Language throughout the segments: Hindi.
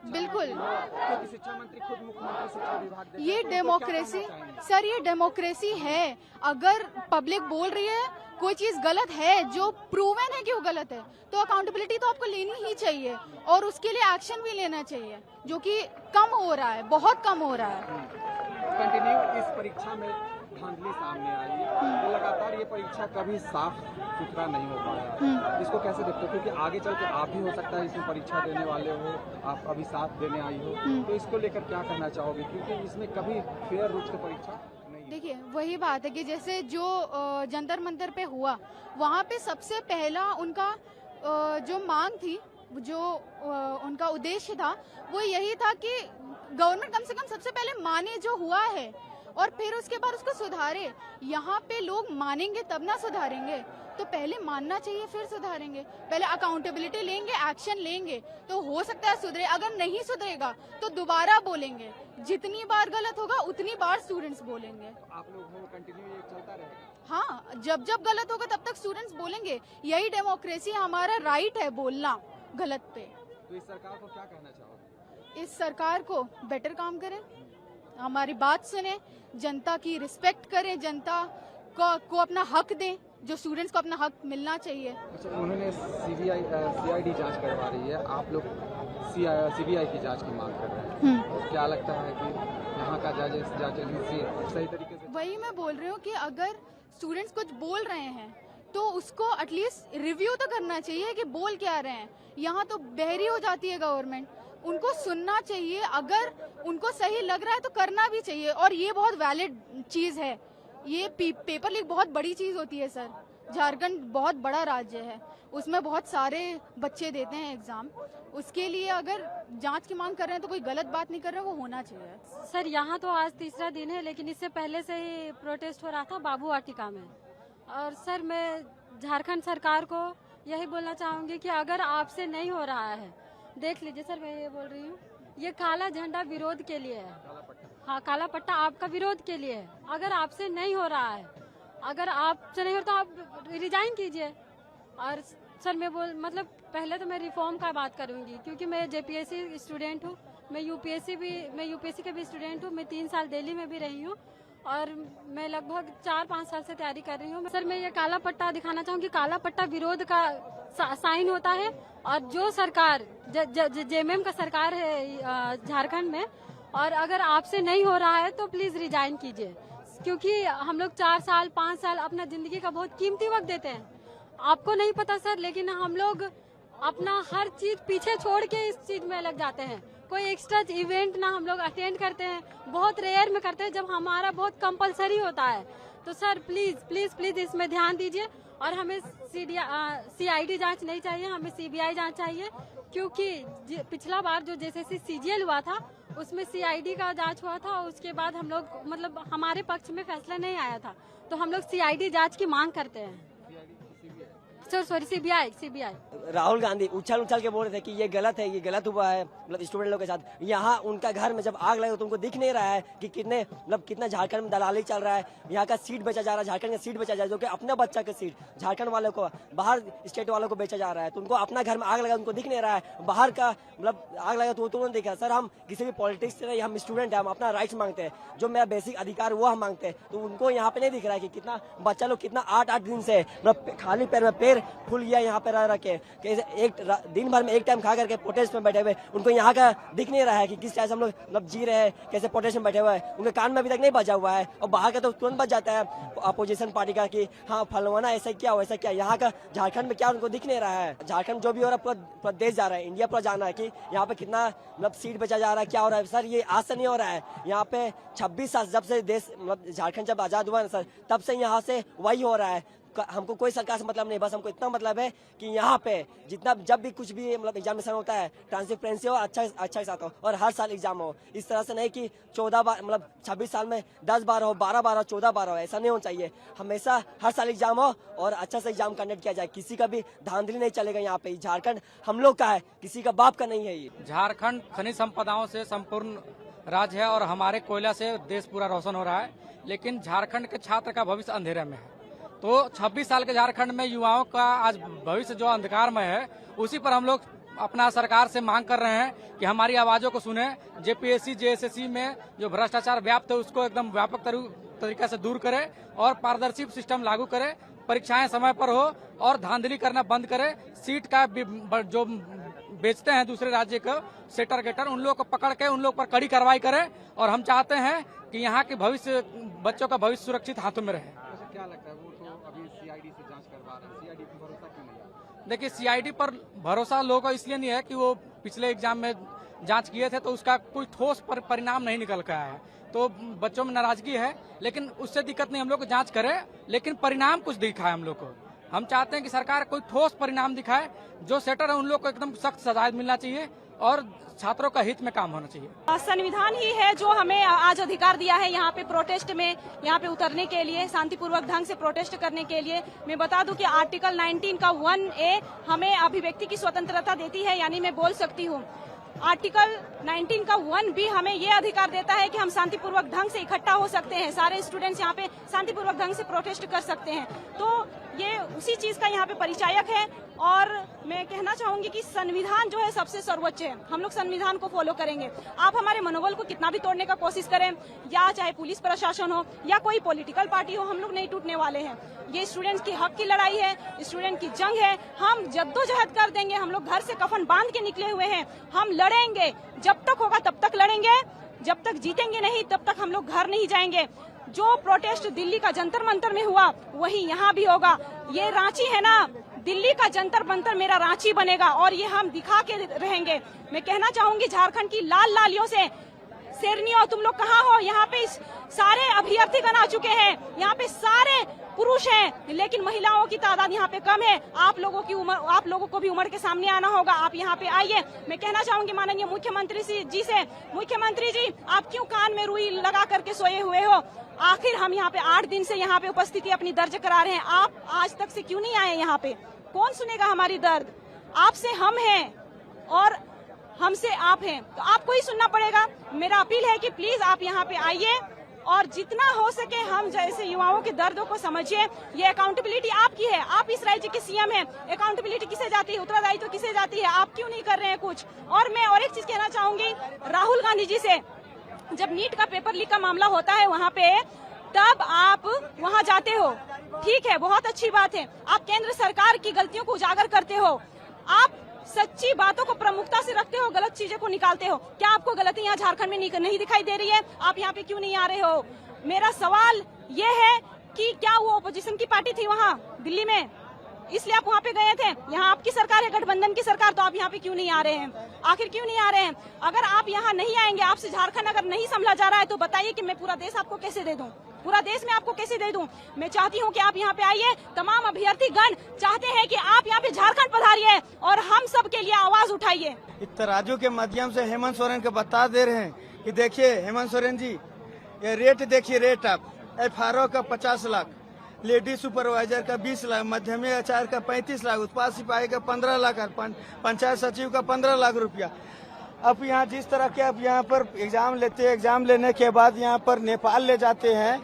बिल्कुल, क्योंकि शिक्षा मंत्री खुद मुख्यमंत्री शिक्षा विभाग देते हैं। ये डेमोक्रेसी सर, ये डेमोक्रेसी है। अगर पब्लिक बोल रही है कोई चीज गलत है, जो प्रूवन है कि वो गलत है, तो अकाउंटेबिलिटी तो आपको लेनी ही चाहिए और उसके लिए एक्शन भी लेना चाहिए, जो कि कम हो रहा है, बहुत कम हो रहा है। कंटिन्यू इस परीक्षा में धांधली सामने आई है, तो लगातार ये परीक्षा कभी साफ सुथरा नहीं हो पाया। इसको कैसे देखते हो? क्योंकि आगे चल के आप भी हो सकता है इसमें परीक्षा देने वाले हो, आप अभी साथ देने आई हो, तो इसको लेकर क्या कहना चाहोगे? क्योंकि इसमें कभी फेयर रूप से परीक्षा नहीं है। देखिए, वही बात है कि जैसे जो जंतर मंतर पे हुआ, वहाँ पे सबसे पहला उनका जो मांग थी, जो उनका उद्देश्य था, वो यही था कि गवर्नमेंट कम से कम सबसे पहले माने जो हुआ है और फिर उसके बाद उसको सुधारे। यहाँ पे लोग मानेंगे तब ना सुधारेंगे, तो पहले मानना चाहिए फिर सुधारेंगे। पहले अकाउंटेबिलिटी लेंगे, एक्शन लेंगे, तो हो सकता है सुधरे। अगर नहीं सुधरेगा तो दोबारा बोलेंगे। जितनी बार गलत होगा उतनी बार स्टूडेंट्स बोलेंगे। तो आप लोग हो कंटिन्यू ये चलता रहेगा? हाँ, जब जब गलत होगा तब तक स्टूडेंट्स बोलेंगे। यही डेमोक्रेसी, हमारा राइट है बोलना गलत पे। तो इस सरकार को क्या कहना चाहोगे? इस सरकार को बेटर काम करें, हमारी बात सुने, जनता की रिस्पेक्ट करें, जनता को अपना हक दें, जो स्टूडेंट्स को अपना हक मिलना चाहिए। अच्छा, उन्होंने CID जांच करवा रही है, आप लोग CBI की जांच की मांग कर रहे हैं, तो क्या लगता है कि यहाँ का जांच सही तरीके से? वही मैं बोल रही हूँ कि अगर स्टूडेंट्स कुछ बोल रहे हैं तो उसको एटलीस्ट रिव्यू तो करना चाहिए कि बोल क्या रहे हैं। यहाँ तो बहरी हो जाती है गवर्नमेंट, उनको सुनना चाहिए। अगर उनको सही लग रहा है तो करना भी चाहिए, और ये बहुत वैलिड चीज है। ये पेपर लीक बहुत बड़ी चीज होती है सर। झारखंड बहुत बड़ा राज्य है, उसमें बहुत सारे बच्चे देते हैं एग्जाम। उसके लिए अगर जांच की मांग कर रहे हैं तो कोई गलत बात नहीं कर रहे हैं, वो होना चाहिए। सर, यहाँ तो आज तीसरा दिन है, लेकिन इससे पहले से ही प्रोटेस्ट हो रहा था बाबू वाटिका में। और सर, मैं झारखंड सरकार को यही बोलना चाहूंगी कि अगर आपसे नहीं हो रहा है, देख लीजिए सर, मैं ये बोल रही हूँ, ये काला झंडा विरोध के लिए है। हाँ, काला पट्टा आपका विरोध के लिए है। अगर आपसे नहीं हो रहा है, अगर आपसे नहीं हो रहा तो आप रिजाइन कीजिए। और सर, मैं पहले तो मैं रिफॉर्म का बात करूंगी, क्योंकि मैं JPSC स्टूडेंट हूँ, मैं यूपीएससी के भी स्टूडेंट हूँ। मैं 3 साल दिल्ली में भी रही हूँ और मैं लगभग 4-5 साल से तैयारी कर रही हूँ। सर, मैं ये काला पट्टा दिखाना चाहूँगी। काला पट्टा विरोध का साइन होता है, और जो सरकार JMM का सरकार है झारखंड में, और अगर आपसे नहीं हो रहा है तो प्लीज रिजाइन कीजिए, क्योंकि हम लोग 4 साल 5 साल अपना जिंदगी का बहुत कीमती वक्त देते हैं। आपको नहीं पता सर, लेकिन हम लोग अपना हर चीज पीछे छोड़ के इस चीज में लग जाते हैं। कोई एक्स्ट्रा इवेंट ना हम लोग अटेंड करते हैं, बहुत रेयर में करते हैं जब हमारा बहुत कंपलसरी होता है। तो सर, प्लीज प्लीज प्लीज इसमें ध्यान दीजिए। और हमें CID जांच नहीं चाहिए, हमें CBI जांच चाहिए, क्योंकि पिछला बार जो JSS CGL हुआ था उसमें CID का जांच हुआ था, उसके बाद हम लोग हमारे पक्ष में फैसला नहीं आया था, तो हम लोग CID जांच की मांग करते हैं। Sorry, CBI। राहुल गांधी उछल के बोल रहे थे कि ये गलत है, ये गलत हुआ है स्टूडेंट लोग के साथ। यहाँ उनका घर में जब आग लगे तो उनको दिख नहीं रहा है कि कितना झारखंड में दलाली चल रहा है। यहाँ का सीट बेचा जा रहा है, झारखंड का सीट बेचा जा रहा है, जो कि अपने बच्चा का सीट झारखंड वालों को बाहर स्टेट वालों को बेचा जा रहा है। तो उनको अपना घर में आग लगा, उनको दिख नहीं रहा है। बाहर का आग लगा तो तुरंत दिखा। सर, हम किसी भी पॉलिटिक्स से नहीं, हम स्टूडेंट है, हम अपना राइट्स मांगते हैं, जो मेरा बेसिक अधिकार वो हम मांगते हैं। तो उनको यहाँ पे नहीं दिख रहा है कि कितना बच्चा लोग कितना 8-8 दिन से खाली पैर में पैर फूल गया यहाँ पे रह के, एक दिन भर में एक टाइम खा करके प्रोटेस्ट में बैठे हुए। उनको यहाँ का दिख नहीं रहा है कि किस तरह से हम लोग जी रहे हैं, कैसे प्रोटेस्ट में बैठे हुए हैं। उनके कान में अभी तक नहीं बजा हुआ है, और बाहर का तो तुरंत बच जाता है अपोजिशन पार्टी का कि हाँ फलवाना ऐसा क्या हो, ऐसा क्या। यहाँ का झारखंड में क्या उनको दिख नहीं रहा है। झारखंड जो भी हो रहा है पूरा देश जा रहा है, इंडिया पूरा जाना है कि यहाँ पे कितना सीट बेचा जा रहा है, क्या हो रहा है। सर, ये आज से नहीं हो रहा है। यहाँ पे 26 साल जब से देश झारखंड जब आजाद हुआ है सर, तब से यहाँ से वही हो रहा है। हमको कोई सरकार से मतलब नहीं, बस हमको इतना मतलब है कि यहाँ पे जितना जब भी कुछ भी मतलब एग्जामिनेशन होता है ट्रांसपेरेंसी हो, अच्छा के साथ हो और हर साल एग्जाम हो। इस तरह से नहीं कि 14 बार मतलब 26 साल में 10 बार हो, 12 बार हो, 14 बार हो, ऐसा नहीं होना चाहिए। हमेशा हर साल एग्जाम हो और अच्छा से एग्जाम कंडक्ट किया जाए। किसी का भी धांधली नहीं चलेगा यहाँ पे। झारखंड हम लोग का है, किसी का बाप का नहीं है। ये झारखंड खनिज संपदाओं से संपूर्ण राज्य है और हमारे कोयला से देश पूरा रोशन हो रहा है, लेकिन झारखंड के छात्र का भविष्य अंधेरे में है। तो 26 साल के झारखंड में युवाओं का आज भविष्य जो अंधकारमय है, उसी पर हम लोग अपना सरकार से मांग कर रहे हैं कि हमारी आवाजों को सुने। जेपीएससी जेएसएससी में जो भ्रष्टाचार व्याप्त है उसको एकदम व्यापक तरीके से दूर करे और पारदर्शी सिस्टम लागू करे, परीक्षाएं समय पर हो और धांधली करना बंद करे। सीट का जो बेचते हैं दूसरे राज्य को सेटर गेटर, उन लोगों को पकड़ के उन लोग पर कड़ी कार्रवाई करे और हम चाहते हैं कि यहाँ के भविष्य बच्चों का भविष्य सुरक्षित हाथों में रहे। क्या लगता है, वो तो अभी सीआईडी से जांच करवा रहे हैं, सीआईडी पर भरोसा क्यों नहीं? देखिए, सीआईडी पर भरोसा लोगों को इसलिए नहीं है कि वो पिछले एग्जाम में जांच किए थे तो उसका कोई ठोस परिणाम नहीं निकल कर आया है, तो बच्चों में नाराजगी है। लेकिन उससे दिक्कत नहीं, हम लोग जांच करें लेकिन परिणाम कुछ दिखाए हम लोग को। हम चाहते हैं कि सरकार कोई ठोस परिणाम दिखाए। जो सेटर है उन लोग को एकदम सख्त सजा मिलना चाहिए और छात्रों का हित में काम होना चाहिए। संविधान ही है जो हमें आज अधिकार दिया है यहाँ पे प्रोटेस्ट में, यहाँ पे उतरने के लिए, शांतिपूर्वक ढंग से प्रोटेस्ट करने के लिए। मैं बता दूं कि आर्टिकल 19 का 1A हमें अभिव्यक्ति की स्वतंत्रता देती है, यानी मैं बोल सकती हूँ। आर्टिकल 19 का 1B हमें ये अधिकार देता है कि हम शांतिपूर्वक ढंग से इकट्ठा हो सकते हैं, सारे स्टूडेंट्स यहाँ पे शांतिपूर्वक ढंग से प्रोटेस्ट कर सकते हैं। तो ये उसी चीज का यहाँ पे परिचायक है और मैं कहना चाहूंगी कि संविधान जो है सबसे सर्वोच्च है। हम लोग संविधान को फॉलो करेंगे। आप हमारे मनोबल को कितना भी तोड़ने का कोशिश करें, या चाहे पुलिस प्रशासन हो या कोई पॉलिटिकल पार्टी हो, हम लोग नहीं टूटने वाले हैं। ये स्टूडेंट्स की हक की लड़ाई है, स्टूडेंट की जंग है। हम जद्दोजहद कर देंगे। हम लोग घर से कफन बांध के निकले हुए हैं। हम लड़ेंगे, जब तक होगा तब तक लड़ेंगे, जब तक जीतेंगे नहीं तब तक हम लोग घर नहीं जाएंगे। जो प्रोटेस्ट दिल्ली का जंतर मंतर में हुआ वही यहाँ भी होगा। ये रांची है ना, दिल्ली का जंतर मंतर मेरा रांची बनेगा और ये हम दिखा के रहेंगे। मैं कहना चाहूंगी झारखंड की लाल लालियों से, शेरनियों तुम लोग कहाँ हो? यहाँ पे सारे अभ्यर्थीगण आ चुके हैं, यहाँ पे सारे पुरुष हैं, लेकिन महिलाओं की तादाद यहाँ पे कम है। आप लोगों को भी उमड़ के सामने आना होगा। आप यहाँ पे आइए। मैं कहना चाहूंगी माननीय मुख्यमंत्री जी से, मुख्यमंत्री जी आप क्यों कान में रुई लगा करके सोए हुए हो? आखिर हम यहाँ पे 8 दिन से यहाँ पे उपस्थिति अपनी दर्ज करा रहे हैं, आप आज तक से क्यों नहीं आए यहाँ पे? कौन सुनेगा हमारी दर्द? आपसे हम हैं और हमसे आप हैं, तो आपको ही सुनना पड़ेगा। मेरा अपील है कि प्लीज आप यहाँ पे आइए और जितना हो सके हम जैसे युवाओं के दर्दों को समझिए। ये अकाउंटेबिलिटी आपकी है, आप इस राज्य के सीएम हैं। अकाउंटेबिलिटी किसे जाती है, उत्तरदायित्व तो किसे जाती है? आप क्यों नहीं कर रहे हैं कुछ? और मैं और एक चीज कहना चाहूंगी राहुल गांधी जी से, जब नीट का पेपर लीक का मामला होता है वहाँ पे, तब आप वहाँ जाते हो, ठीक है, बहुत अच्छी बात है। आप केंद्र सरकार की गलतियों को उजागर करते हो, आप सच्ची बातों को प्रमुखता से रखते हो, गलत चीजों को निकालते हो। क्या आपको गलती यहाँ झारखंड में नहीं दिखाई दे रही है? आप यहाँ पे क्यों नहीं आ रहे हो? मेरा सवाल ये है कि क्या वो ओपोजिशन की पार्टी थी वहाँ दिल्ली में, इसलिए आप वहाँ पे गए थे? यहाँ आपकी सरकार है, गठबंधन की सरकार, तो आप यहाँ पे क्यों नहीं आ रहे हैं? आखिर क्यों नहीं आ रहे हैं? अगर आप यहाँ नहीं आएंगे, आपसे झारखंड अगर नहीं संभला जा रहा है, तो बताइए कि मैं पूरा देश आपको कैसे दे दूं? पूरा देश में आपको कैसे दे दूं? मैं चाहती हूं कि आप यहाँ पे आइए। तमाम अभ्यर्थी गण चाहते हैं कि आप यहाँ पे झारखंड पधारिए और हम सब के लिए आवाज उठाइए। इस तराजू के माध्यम से हेमंत सोरेन को बता दे रहे हैं कि देखिए हेमंत सोरेन जी, ये रेट देखिए, रेट आप FRO का 50 लाख, लेडीज सुपरवाइजर का 20 लाख, माध्यमिक आचार्य का 35 लाख, उत्पाद सिपाही का 15 लाख, पंचायत सचिव का 15 लाख रुपया। अब यहाँ जिस तरह के अब यहाँ पर एग्जाम लेते हैं, एग्जाम लेने के बाद यहाँ पर नेपाल ले जाते हैं,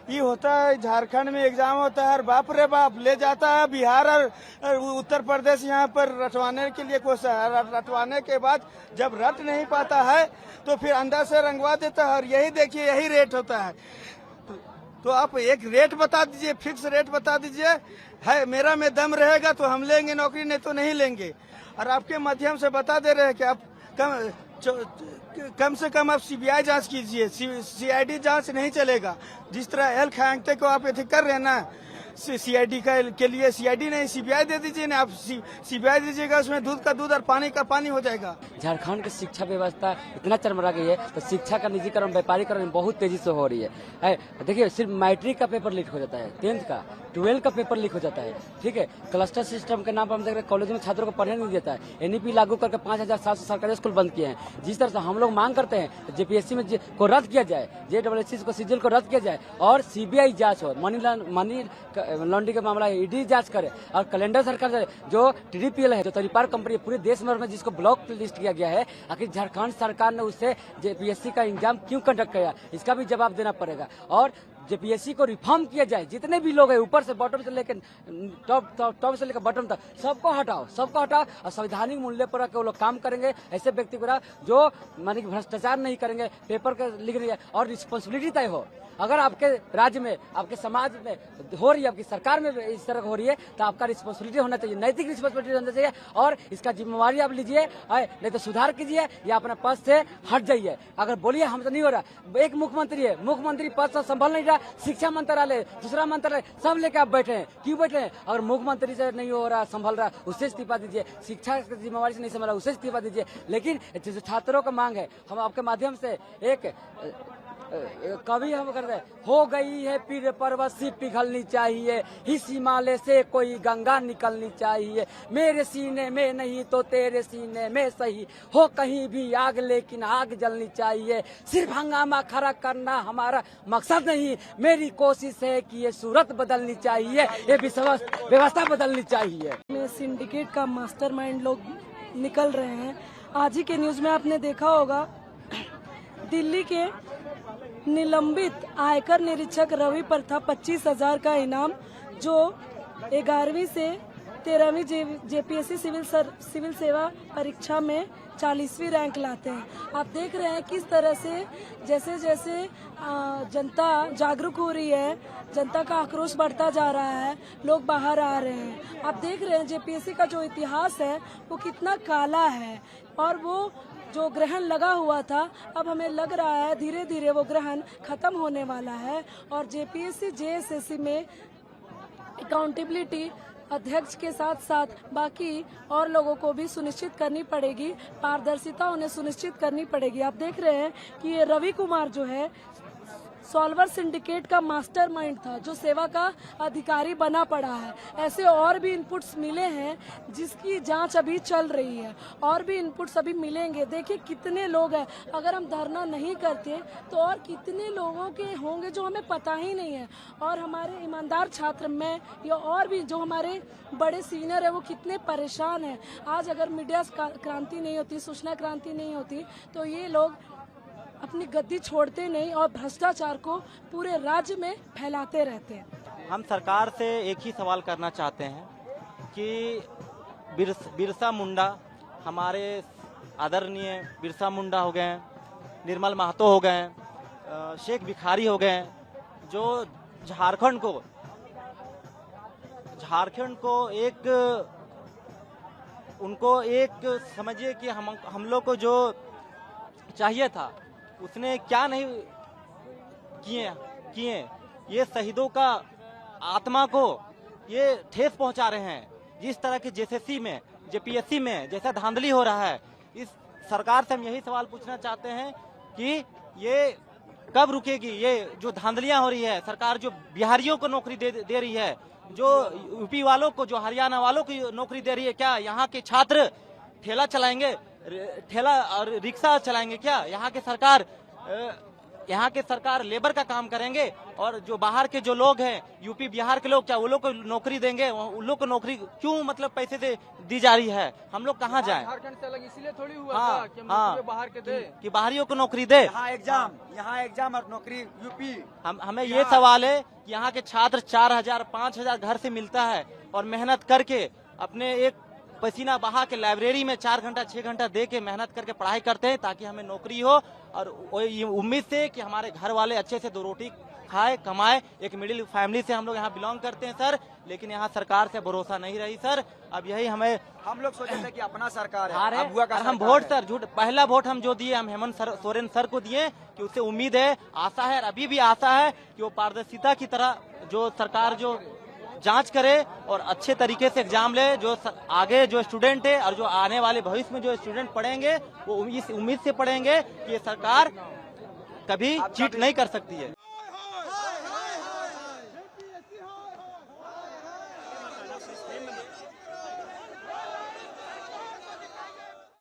ये होता है झारखंड में एग्जाम होता है, बाप रे बाप ले जाता है बिहार और उत्तर प्रदेश यहाँ पर रटवाने के लिए कोशिश, रटवाने के बाद जब रट नहीं पाता है तो फिर अंदर से रंगवा देता है। और यही देखिए, यही रेट होता है। तो आप एक रेट बता दीजिए, फिक्स रेट बता दीजिए, है मेरा में दम रहेगा तो हम लेंगे नौकरी, नहीं तो नहीं लेंगे। और आपके माध्यम से बता दे रहे हैं कि आप कम से कम आप CBI जांच कीजिए, CID जांच नहीं चलेगा। जिस तरह एल खांगते को आप ऐसे कर रहे हैं ना, सीआईडी के लिए सीआईडी नहीं सीबीआई दे दीजिए ना, आप सीबीआई दीजिएगा, उसमें दूध का दूध और पानी का पानी हो जाएगा। झारखंड की शिक्षा व्यवस्था इतना चरमरा गई है तो शिक्षा का निजीकरण, व्यापारीकरण बहुत तेजी से हो रही है। देखिए सिर्फ मैट्रिक का पेपर लीक हो जाता है, 10th का 12 का पेपर लीक हो जाता है, ठीक है। क्लस्टर सिस्टम के नाम पर हम देख रहे हैं कॉलेज में छात्रों को पढ़ने नहीं देता है। एनईपी लागू करके 5700 सरकारी स्कूल बंद किए हैं। जिस तरह से हम लोग मांग करते हैं जेपीएससी में को रद्द किया जाए, जेडब्ल्यूएससी को सीजीएल को रद्द किया जाए और सीबीआई जांच हो, मनी लॉन्ड्रिंग का मामला ईडी जांच करे और कैलेंडर सरकार जो टीडीपीएल है, जो तरीपार कंपनी पूरे देश में जिसको ब्लॉक लिस्ट किया गया है, आखिर झारखंड सरकार ने उससे जेपीएससी का एग्जाम क्यों कंडक्ट किया, इसका भी जवाब देना पड़ेगा। और जेपीएससी को रिफॉर्म किया जाए, जितने भी लोग हैं ऊपर से बॉटम से लेकर टॉप से लेकर बॉटम तक सबको हटाओ और संवैधानिक मूल्य पर वो लोग काम करेंगे। ऐसे व्यक्ति को जो माने कि भ्रष्टाचार नहीं करेंगे, पेपर के लिखने और रिस्पॉन्सिबिलिटी तय हो। अगर आपके राज्य में, आपके समाज में हो रही है, आपकी सरकार में इस तरह हो रही है तो आपका रिस्पॉन्सिबिलिटी होना चाहिए, नैतिक रिस्पॉन्सिबिलिटी होना चाहिए और इसका जिम्मेवारी आप लीजिए, नहीं तो सुधार कीजिए या अपने पद से हट जाइए। अगर बोलिए हमसे नहीं हो रहा, एक मुख्यमंत्री है, मुख्यमंत्री पद से संभाल नहीं रहा, शिक्षा मंत्रालय, दूसरा मंत्रालय सब लेके आप बैठे हैं, क्यों बैठे हैं? अगर मुख्यमंत्री से नहीं हो रहा, संभाल रहा, उससे इस्तीफा दीजिए। शिक्षा की जिम्मेवारी से नहीं संभाल रहा, उससे इस्तीफा दीजिए। लेकिन जैसे छात्रों का मांग है, हम आपके माध्यम से एक कभी हम करते हैं, हो गई है पीर पर्वत पिघलनी चाहिए, इस हिमालय से कोई गंगा निकलनी चाहिए, मेरे सीने में नहीं तो तेरे सीने में सही, हो कहीं भी आग लेकिन आग जलनी चाहिए, सिर्फ हंगामा खड़ा करना हमारा मकसद नहीं, मेरी कोशिश है कि ये सूरत बदलनी चाहिए, ये व्यवस्था बदलनी चाहिए। में सिंडिकेट का मास्टरमाइंड लोग निकल रहे हैं। आज ही के न्यूज में आपने देखा होगा, दिल्ली के निलंबित आयकर निरीक्षक रवि पर था 25,000 का इनाम, जो 11वीं से 13वीं जेपीएससी सिविल सेवा परीक्षा में 40वीं रैंक लाते हैं। आप देख रहे हैं किस तरह से जैसे जैसे जनता जागरूक हो रही है, जनता का आक्रोश बढ़ता जा रहा है, लोग बाहर आ रहे हैं। आप देख रहे हैं जेपीएससी का जो इतिहास है वो कितना काला है और वो जो ग्रहण लगा हुआ था, अब हमें लग रहा है धीरे धीरे वो ग्रहण खत्म होने वाला है और जेपीएससी जेएसएससी में अकाउंटेबिलिटी अध्यक्ष के साथ साथ बाकी और लोगों को भी सुनिश्चित करनी पड़ेगी, पारदर्शिता उन्हें सुनिश्चित करनी पड़ेगी। आप देख रहे हैं कि ये रवि कुमार जो है सॉल्वर सिंडिकेट का मास्टरमाइंड था, जो सेवा का अधिकारी बना पड़ा है। ऐसे और भी इनपुट्स मिले हैं जिसकी जांच अभी चल रही है, और भी इनपुट्स अभी मिलेंगे। देखिए कितने लोग हैं, अगर हम धरना नहीं करते तो और कितने लोगों के होंगे जो हमें पता ही नहीं है। और हमारे ईमानदार छात्र में या और भी जो हमारे बड़े सीनियर है वो कितने परेशान हैं। आज अगर मीडिया क्रांति नहीं होती, सूचना क्रांति नहीं होती तो ये लोग अपनी गद्दी छोड़ते नहीं और भ्रष्टाचार को पूरे राज्य में फैलाते रहते हैं। हम सरकार से एक ही सवाल करना चाहते हैं कि बिरसा मुंडा, हमारे आदरणीय बिरसा मुंडा हो गए, निर्मल महतो हो गए, शेख भिखारी हो गए, जो झारखंड को उनको एक समझिए कि हम लोग को जो चाहिए था उसने क्या नहीं किए। ये शहीदों का आत्मा को ये ठेस पहुंचा रहे हैं। जिस तरह के जेएसएससी में, जेपीएससी में जैसा धांधली हो रहा है, इस सरकार से हम यही सवाल पूछना चाहते हैं कि ये कब रुकेगी। ये जो धांधलियां हो रही है, सरकार जो बिहारियों को नौकरी दे रही है, जो यूपी वालों को, जो हरियाणा वालों को नौकरी दे रही है, क्या यहाँ के छात्र ठेला चलाएंगे, ठेला और रिक्शा चलाएंगे क्या? यहाँ के सरकार लेबर का काम करेंगे और जो बाहर के जो लोग हैं, यूपी बिहार के लोग, क्या वो लोग को नौकरी देंगे? उन लोग को नौकरी क्यों मतलब पैसे से दी जा रही है? हम लोग कहाँ जाएं? झारखंड से अलग इसीलिए थोड़ी हुआ हाँ, था कि हम बाहर के दे, कि बाहरियों को नौकरी दे। यहाँ एग्जाम और नौकरी यूपी। हमें ये सवाल है कि यहाँ के छात्र 4,000 5,000 घर से मिलता है और मेहनत करके अपने एक पसीना बहा के लाइब्रेरी में 4 घंटा 6 घंटा दे के मेहनत करके पढ़ाई करते हैं ताकि हमें नौकरी हो, और ये उम्मीद से कि हमारे घर वाले अच्छे से 2 रोटी खाए, कमाए। एक मिडिल फैमिली से हम लोग यहाँ बिलोंग करते हैं सर, लेकिन यहाँ सरकार से भरोसा नहीं रही सर। अब यही हम लोग सोचे थे कि अपना सरकार है, अब हुआ का हम वोट सर झूठ, पहला वोट हम जो दिए, हम हेमंत सोरेन सर को दिए कि उससे उम्मीद है, आशा है, अभी भी आशा है कि वो पारदर्शिता की तरह जो सरकार जो जांच करे और अच्छे तरीके से एग्जाम ले। जो आगे जो स्टूडेंट है और जो आने वाले भविष्य में जो स्टूडेंट पढ़ेंगे वो इस उम्मीद से पढ़ेंगे कि ये सरकार कभी चीट नहीं कर सकती है।